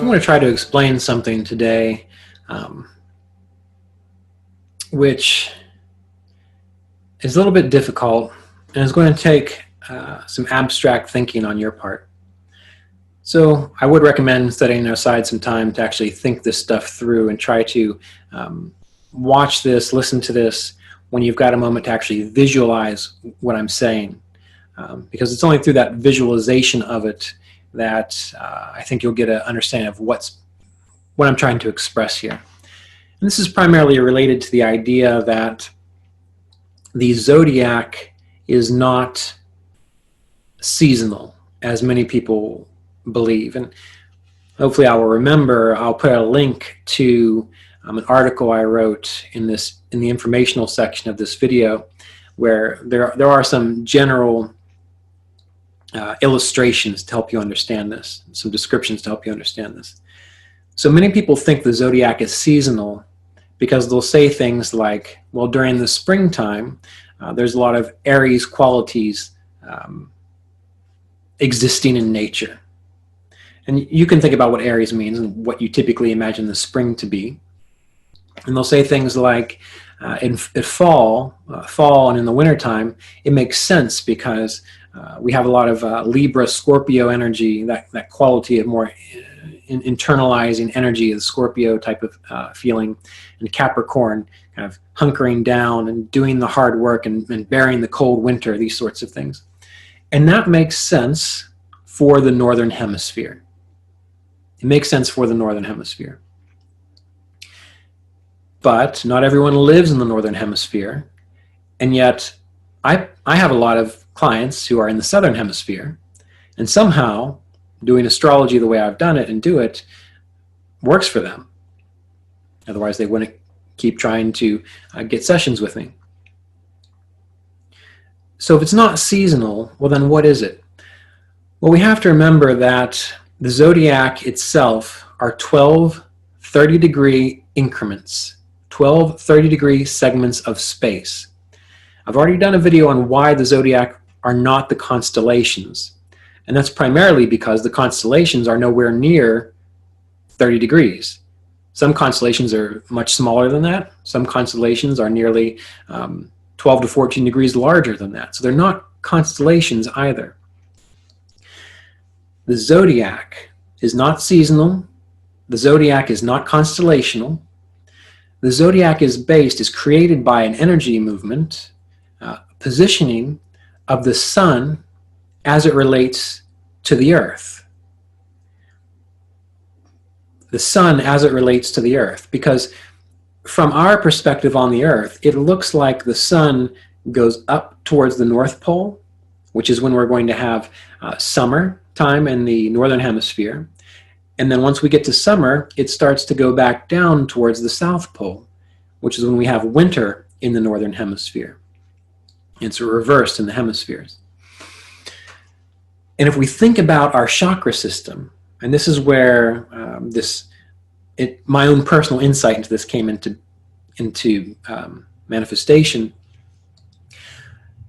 going to try to explain something today which is a little bit difficult, and it's going to take some abstract thinking on your part. So I would recommend setting aside some time to actually think this stuff through and try to watch this, listen to this when you've got a moment to actually visualize what I'm saying. Because it's only through that visualization of it that I think you'll get an understanding of what I'm trying to express here. And this is primarily related to the idea that the zodiac is not seasonal, as many people believe. And hopefully I will remember, I'll put a link to an article I wrote in the informational section of this video, where there are some general illustrations to help you understand this, some descriptions to help you understand this. So many people think the zodiac is seasonal because they'll say things like, well, during the springtime, there's a lot of Aries qualities existing in nature. And you can think about what Aries means and what you typically imagine the spring to be. And they'll say things like, in fall and in the wintertime, it makes sense because we have a lot of Libra, Scorpio energy, that quality of more internalizing energy, the Scorpio type of feeling, and Capricorn kind of hunkering down and doing the hard work and bearing the cold winter, these sorts of things. And that makes sense for the Northern Hemisphere. It makes sense for the Northern Hemisphere. But not everyone lives in the Northern Hemisphere. And yet I have a lot of clients who are in the Southern Hemisphere, and somehow doing astrology the way I've done it and do it works for them. Otherwise they wouldn't keep trying to get sessions with me. So if it's not seasonal, well then what is it? Well, we have to remember that the zodiac itself are 12 30-degree increments, 12 30-degree segments of space. I've already done a video on why the zodiac are not the constellations. And that's primarily because the constellations are nowhere near 30 degrees. Some constellations are much smaller than that. Some constellations are nearly 12 to 14 degrees larger than that. So they're not constellations either. The zodiac is not seasonal. The zodiac is not constellational. The zodiac is created by an energy movement, positioning of the sun as it relates to the earth. The sun as it relates to the earth. Because from our perspective on the earth, it looks like the sun goes up towards the North Pole, which is when we're going to have summer time in the Northern Hemisphere. And then once we get to summer, it starts to go back down towards the South Pole, which is when we have winter in the Northern Hemisphere. It's reversed in the hemispheres. And if we think about our chakra system, and this is where my own personal insight into this came into manifestation.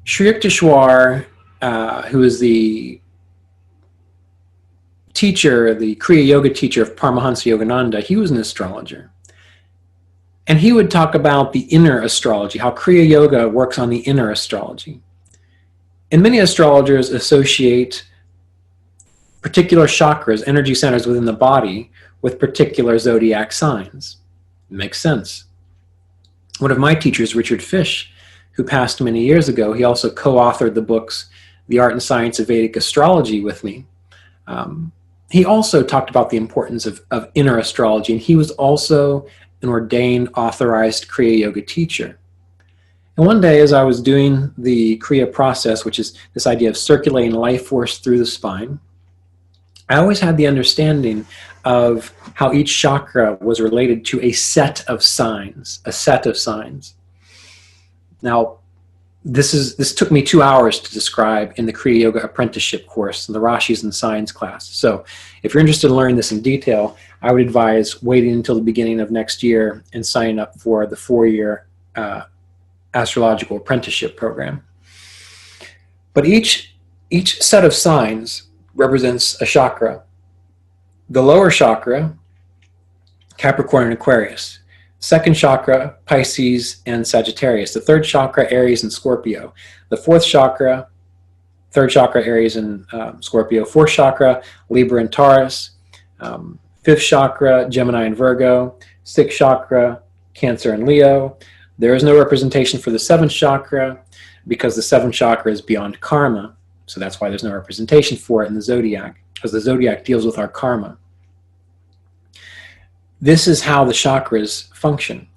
Sri Yukteswar, who is the teacher, the Kriya Yoga teacher of Paramahansa Yogananda, he was an astrologer. And he would talk about the inner astrology, how Kriya Yoga works on the inner astrology. And many astrologers associate particular chakras, energy centers within the body, with particular zodiac signs. It makes sense. One of my teachers, Richard Fish, who passed many years ago, he also co-authored the books The Art and Science of Vedic Astrology with me. He also talked about the importance of inner astrology, and he was also an ordained, authorized Kriya Yoga teacher. And one day, as I was doing the Kriya process, which is this idea of circulating life force through the spine, I always had the understanding of how each chakra was related to a set of signs, Now, this took me 2 hours to describe in the Kriya Yoga apprenticeship course, in the Rashis and Signs class. So if you're interested in learning this in detail, I would advise waiting until the beginning of next year and signing up for the 4-year astrological apprenticeship program. But each set of signs represents a chakra. The lower chakra, Capricorn and Aquarius. Second chakra, Pisces and Sagittarius. The third chakra, Aries and Scorpio. The fourth chakra, third chakra, Aries and Scorpio. Fourth chakra, Libra and Taurus. Fifth chakra, Gemini and Virgo. Sixth chakra, Cancer and Leo. There is no representation for the seventh chakra because the seventh chakra is beyond karma. So that's why there's no representation for it in the zodiac, because the zodiac deals with our karma. This is how the chakras function.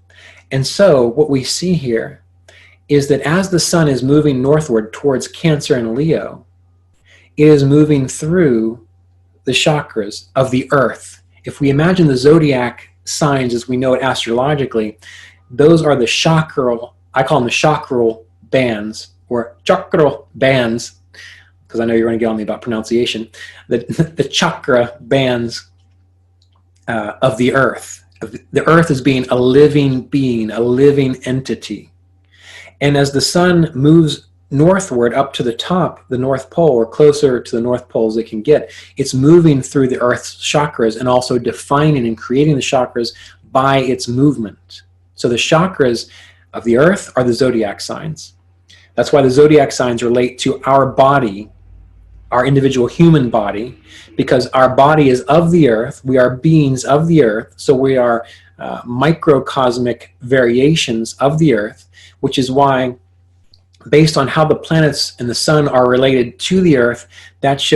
And so what we see here is that as the sun is moving northward towards Cancer and Leo, it is moving through the chakras of the earth. If we imagine the zodiac signs as we know it astrologically, those are the chakral, I call them the chakral bands, or chakral bands, because I know you're going to get on me about pronunciation, the chakra bands of the earth. The earth is being a living being, a living entity. And as the sun moves northward up to the top, the North Pole, or closer to the North Pole as it can get, it's moving through the earth's chakras and also defining and creating the chakras by its movement. So the chakras of the earth are the zodiac signs. That's why the zodiac signs relate to our body, our individual human body, because our body is of the earth. We are beings of the earth, so we are microcosmic variations of the earth, which is why, based on how the planets and the sun are related to the earth, that's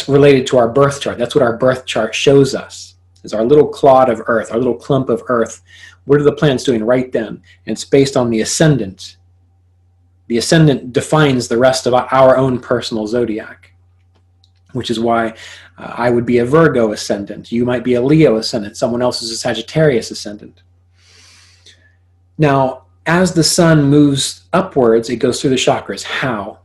related to our birth chart. That's what our birth chart shows us, is our little clod of earth, our little clump of earth. What are the planets doing right then? And it's based on the ascendant. The ascendant defines the rest of our own personal zodiac, which is why I would be a Virgo ascendant. You might be a Leo ascendant. Someone else is a Sagittarius ascendant. Now, as the sun moves upwards, it goes through the chakras. How?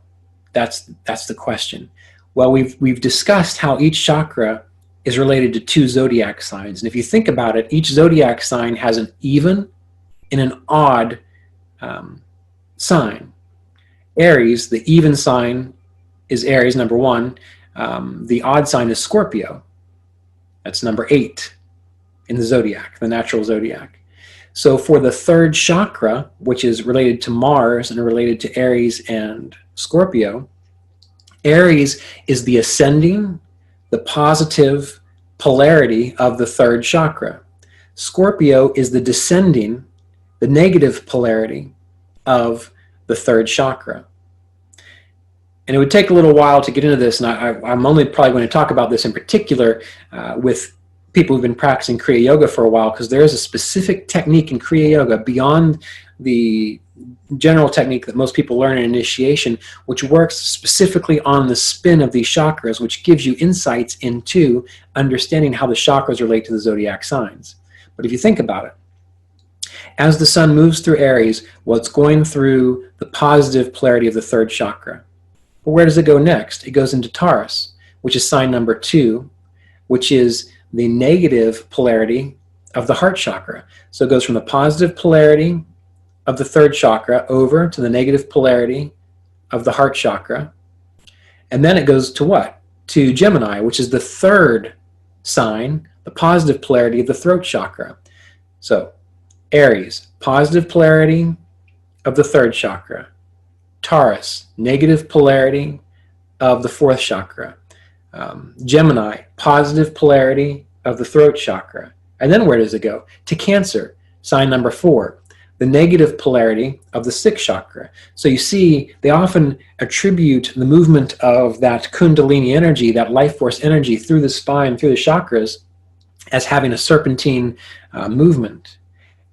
That's the question. Well, we've discussed how each chakra is related to two zodiac signs. And if you think about it, each zodiac sign has an even and an odd sign. Aries, the even sign is Aries, number 1. The odd sign is Scorpio. That's number 8 in the zodiac, the natural zodiac. So for the third chakra, which is related to Mars and related to Aries and Scorpio, Aries is the ascending, the positive polarity of the third chakra. Scorpio is the descending, the negative polarity of the third chakra. And it would take a little while to get into this, and I'm only probably going to talk about this in particular with people who've been practicing Kriya Yoga for a while, because there is a specific technique in Kriya Yoga beyond the general technique that most people learn in initiation, which works specifically on the spin of these chakras, which gives you insights into understanding how the chakras relate to the zodiac signs. But if you think about it, as the sun moves through Aries, well, it's going through the positive polarity of the third chakra. But where does it go next? It goes into Taurus, which is sign number 2, which is the negative polarity of the heart chakra. So it goes from the positive polarity of the third chakra over to the negative polarity of the heart chakra. And then it goes to what? To Gemini, which is the third sign, the positive polarity of the throat chakra. So Aries, positive polarity of the third chakra. Taurus, negative polarity of the fourth chakra. Gemini, positive polarity of the throat chakra. And then where does it go? To Cancer, sign number 4, the negative polarity of the sixth chakra. So you see, they often attribute the movement of that Kundalini energy, that life force energy through the spine, through the chakras, as having a serpentine movement.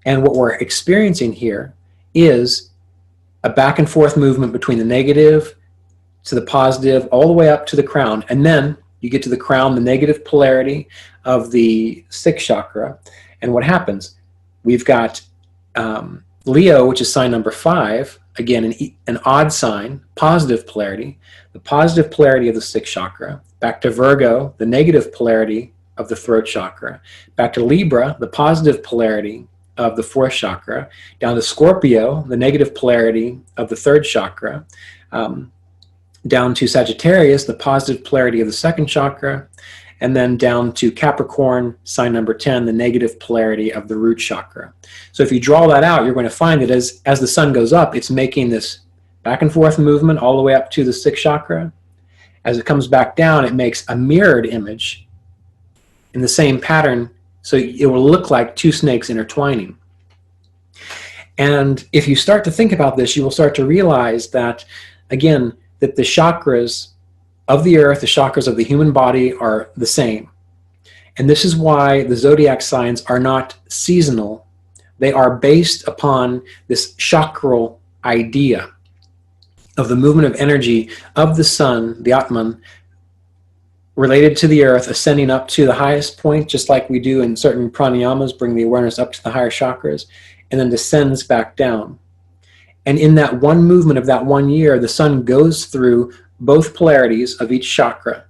And what we're experiencing here is a back and forth movement between the negative to the positive, all the way up to the crown. And then you get to the crown, the negative polarity of the sixth chakra. And what happens? We've got Leo, which is sign number 5, again, an odd sign, positive polarity, the positive polarity of the sixth chakra. Back to Virgo, the negative polarity of the throat chakra. Back to Libra, the positive polarity of the fourth chakra. Down to Scorpio, the negative polarity of the third chakra. Down to Sagittarius, the positive polarity of the second chakra. and then down to Capricorn, sign number 10, the negative polarity of the root chakra. So if you draw that out, you're going to find that as the sun goes up, it's making this back and forth movement all the way up to the sixth chakra. As it comes back down, it makes a mirrored image in the same pattern, so it will look like two snakes intertwining. And if you start to think about this, you will start to realize that, again, that the chakras of the earth, the chakras of the human body are the same. And this is why the zodiac signs are not seasonal. They are based upon this chakral idea of the movement of energy of the sun, the Atman, related to the earth, ascending up to the highest point, just like we do in certain pranayamas, bring the awareness up to the higher chakras, and then descends back down. And in that one movement of that 1 year, the sun goes through both polarities of each chakra.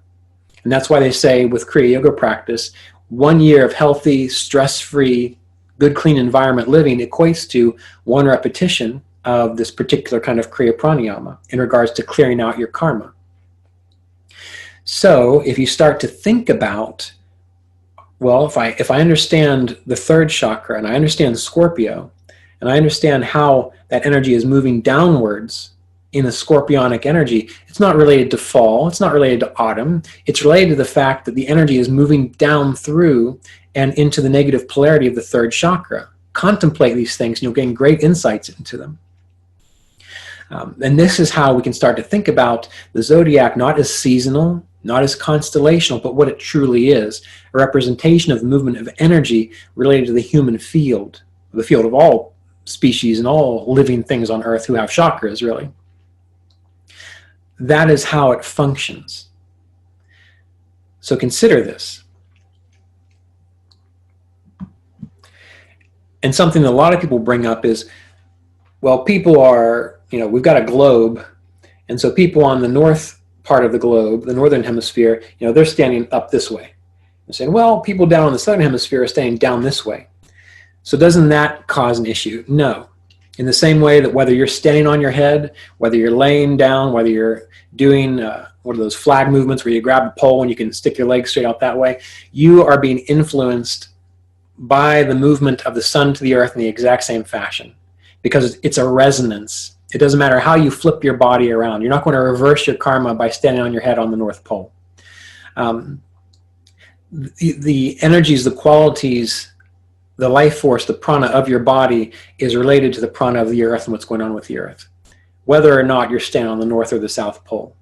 And that's why they say with Kriya Yoga practice, 1 year of healthy, stress-free, good, clean environment living equates to 1 repetition of this particular kind of Kriya Pranayama in regards to clearing out your karma. So if you start to think about, well, if I understand the third chakra and I understand Scorpio and I understand how that energy is moving downwards in a scorpionic energy, it's not related to fall, it's not related to autumn, it's related to the fact that the energy is moving down through and into the negative polarity of the third chakra. Contemplate these things and you'll gain great insights into them. And this is how we can start to think about the zodiac not as seasonal, not as constellational, but what it truly is, a representation of the movement of energy related to the human field, the field of all species and all living things on earth who have chakras, really. That is how it functions. So consider this. And something that a lot of people bring up is, well, people are, we've got a globe, and so people on the north part of the globe, the northern hemisphere, they're standing up this way. They're saying, well, people down in the southern hemisphere are standing down this way. So doesn't that cause an issue? No. In the same way that whether you're standing on your head, whether you're laying down, whether you're doing one of those flag movements where you grab a pole and you can stick your legs straight out that way, you are being influenced by the movement of the sun to the earth in the exact same fashion, because it's a resonance. It doesn't matter how you flip your body around. You're not going to reverse your karma by standing on your head on the North Pole. The energies, the qualities, the life force, the prana of your body is related to the prana of the earth and what's going on with the earth. Whether or not you're standing on the North or the South Pole,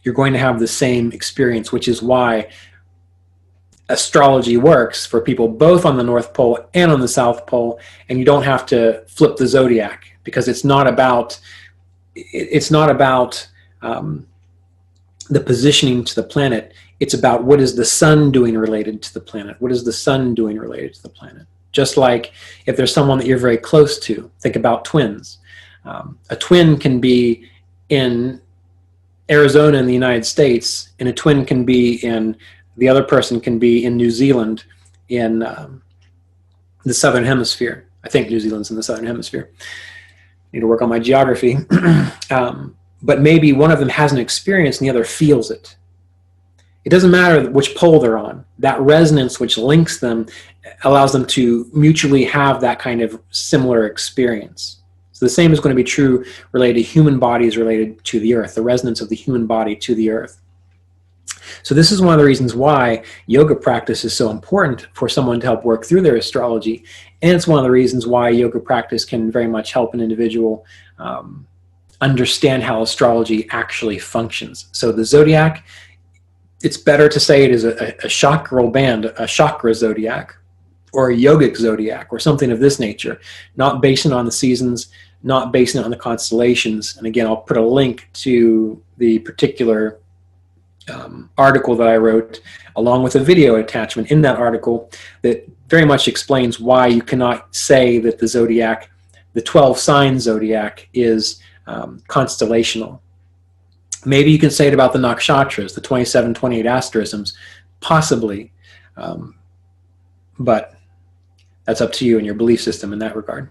you're going to have the same experience, which is why astrology works for people both on the North Pole and on the South Pole, and you don't have to flip the zodiac, because it's not about the positioning to the planet. It's about what is the sun doing related to the planet. What is the sun doing related to the planet? Just like if there's someone that you're very close to, think about twins. A twin can be in Arizona in the United States, and a twin can be in, the other person can be in New Zealand in the Southern Hemisphere. I think New Zealand's in the Southern Hemisphere. Need to work on my geography. But maybe one of them has an experience and the other feels it. It doesn't matter which pole they're on. That resonance which links them allows them to mutually have that kind of similar experience. So the same is going to be true related to human bodies related to the earth, the resonance of the human body to the earth. So this is one of the reasons why yoga practice is so important for someone to help work through their astrology. And it's one of the reasons why yoga practice can very much help an individual understand how astrology actually functions. So the zodiac, it's better to say it is a chakral band, a chakra zodiac, or a yogic zodiac, or something of this nature, not basing on the seasons, not basing it on the constellations. And again, I'll put a link to the particular article that I wrote, along with a video attachment in that article that very much explains why you cannot say that the zodiac, the 12 sign zodiac, is constellational. Maybe you can say it about the nakshatras, the 27, 28 asterisms, possibly, but that's up to you and your belief system in that regard.